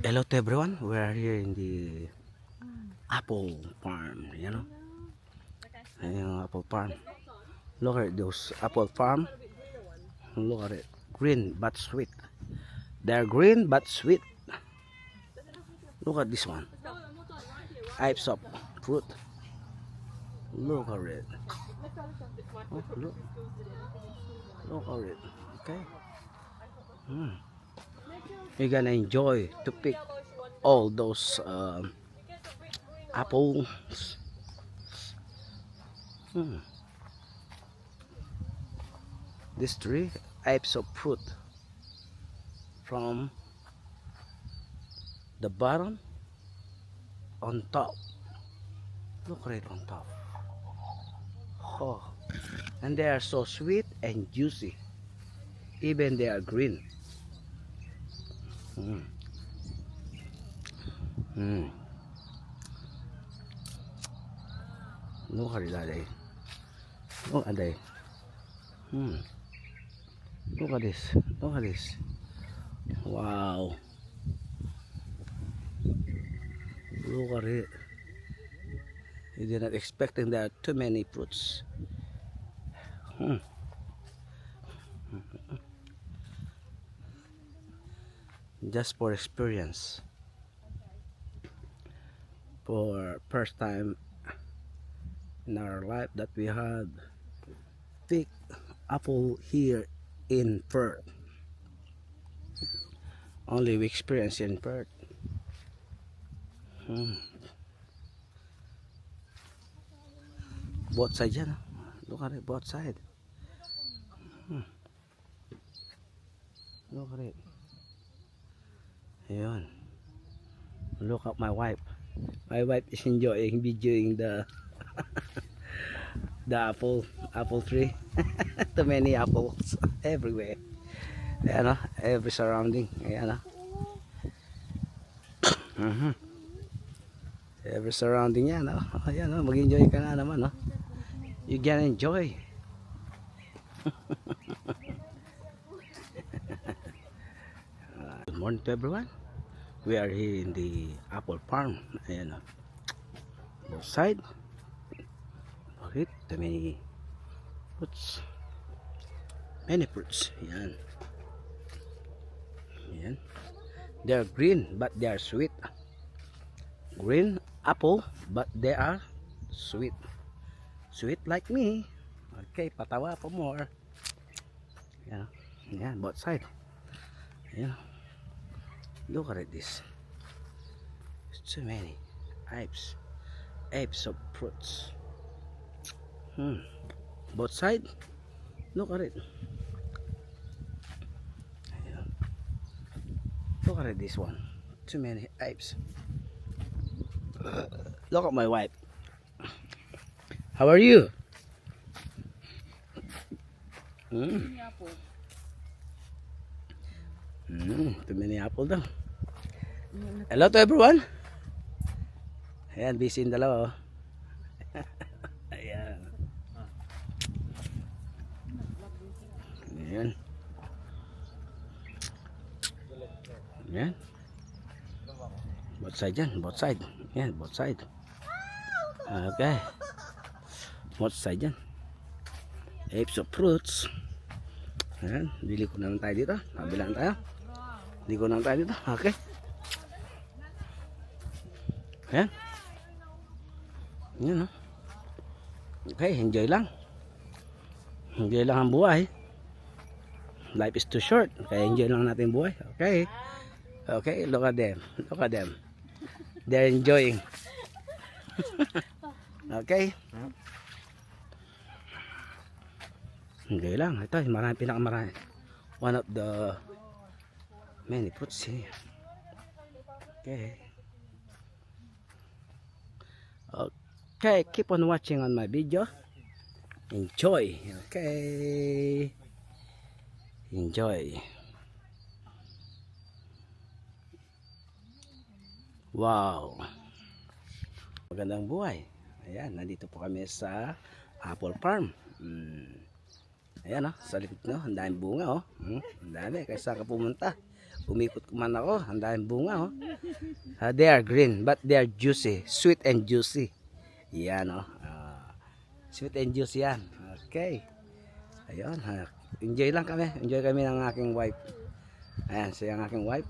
Hello to everyone. We are here in the apple farm. You know, apple farm. Look at those apple farm. Look at it, green but sweet. They're green but sweet. Look at this one. Types of fruit. Look at it. Oh, look at it. Okay. You're gonna enjoy to pick all those apples. This three types of fruit from the bottom on top. Look right on top. Oh, and they are so sweet and juicy. Even they are green. Mm. Mm. Look at that. Look at that. Mm. Look at this. Look at this. Wow. Look at it. You did not expecting there are too many fruits. Just for experience. For first time in our life that we had big apple here in Perth. Only we experience in Perth. Both sides yan. Look at it, both sides. Look at it. Ayun. Look at my wife. My wife is enjoying videoing the the apple tree. Too many apples everywhere. Ayan, every surrounding. Ayan, every surrounding yan. Ayan, mag-enjoy ka na naman. You can enjoy. Good morning to everyone. We are here in the apple farm. Ayan, both side. Bakit? Many fruits. Many fruits. Ayan. Ayan. They are green but they are sweet. Green apple but they are sweet. Sweet like me. Okay, patawa for more. Ayan. Ayan, both side. Ayan. Look at this. So many types of fruits. Both side. Look at it. Ayan. Look at this one. Too many types. Look at my wife. How are you? Too many apple daw. Hello to everyone. Ayan, busy yung dalawa. Ayan. Ayan. Ayan. Both side yan, both side. Ayan, both side. Okay. Both side yan. Apes of fruits. Ayan, bili ko naman tayo dito. Kabilaan tayo. Bili ko naman tayo dito. Okay. Ayan. Ayan, okay, enjoy lang. Enjoy lang ang buhay. Life is too short. Kaya enjoy lang natin buhay. Okay. Okay, look at them. Look at them. They're enjoying. Okay. Enjoy lang. Ito, marami, pinakamarami. One of the many fruits here. Okay. Okay, keep on watching on my video. Enjoy. Okay. Enjoy. Wow. Magandang buhay. Ayan, nandito po kami sa apple farm. Ayan, sa likod, ang daming bunga, ang dami, kaysa ka pumunta. umikot man ako, ang daming bunga, oh. They are green, but they are juicy, sweet and juicy. Yan, oh. Sweet and juicy yan. Okay. Ayun, enjoy lang kami. Enjoy kami ng aking wife. Ayan, siya ang aking wife.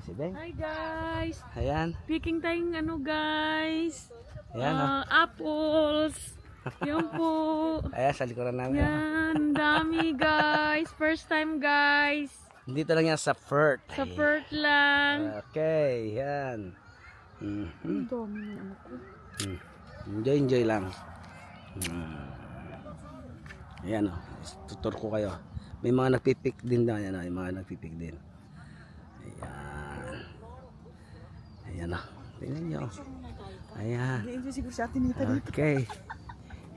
Si Beng. Hi guys! Ayan. Picking tayong ano guys. Ayan, oh. Apples. Yan po. Ayan, sa likuran namin. Oh. Yan, dami guys. First time guys. Dito lang yan sa Perth. Sa Perth lang. Okay, yan. Ang dami ng ano ko. Enjoy lang. Ayan, oh. Tutor ko kayo. May mga nagpipik din daw. Ayan, oh. May mga nagpipik din. Ayan. Ayan, oh. Tingnan nyo. Ayan. Okay.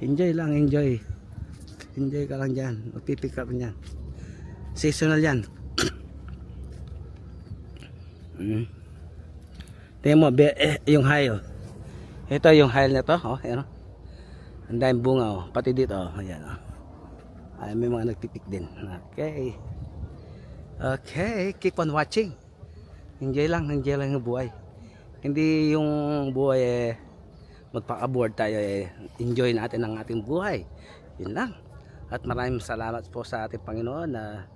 Enjoy lang, enjoy. Enjoy ka lang dyan. Magpipik ka lang dyan. Seasonal yan. Tingnan mo, yung hayo. Ito yung hail na to, oh, ayan, oh. Ang daming bunga, oh. Pati dito, oh, ayan, oh. Ay, may mga nagpipik din. Okay. Okay, keep on watching. Enjoy lang yung buhay. Hindi yung buhay magpaka-board tayo, enjoy natin ang ating buhay. Yun lang. At maraming salamat po sa ating Panginoon na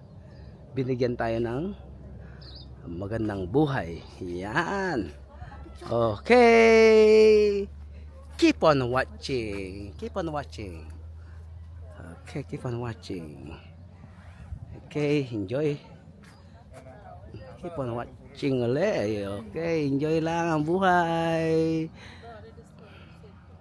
binigyan tayo ng magandang buhay. Yan. Okay. Keep on watching. Keep on watching. Okay, keep on watching. Okay, enjoy. Keep on watching ulit. Okay, enjoy lang ang buhay.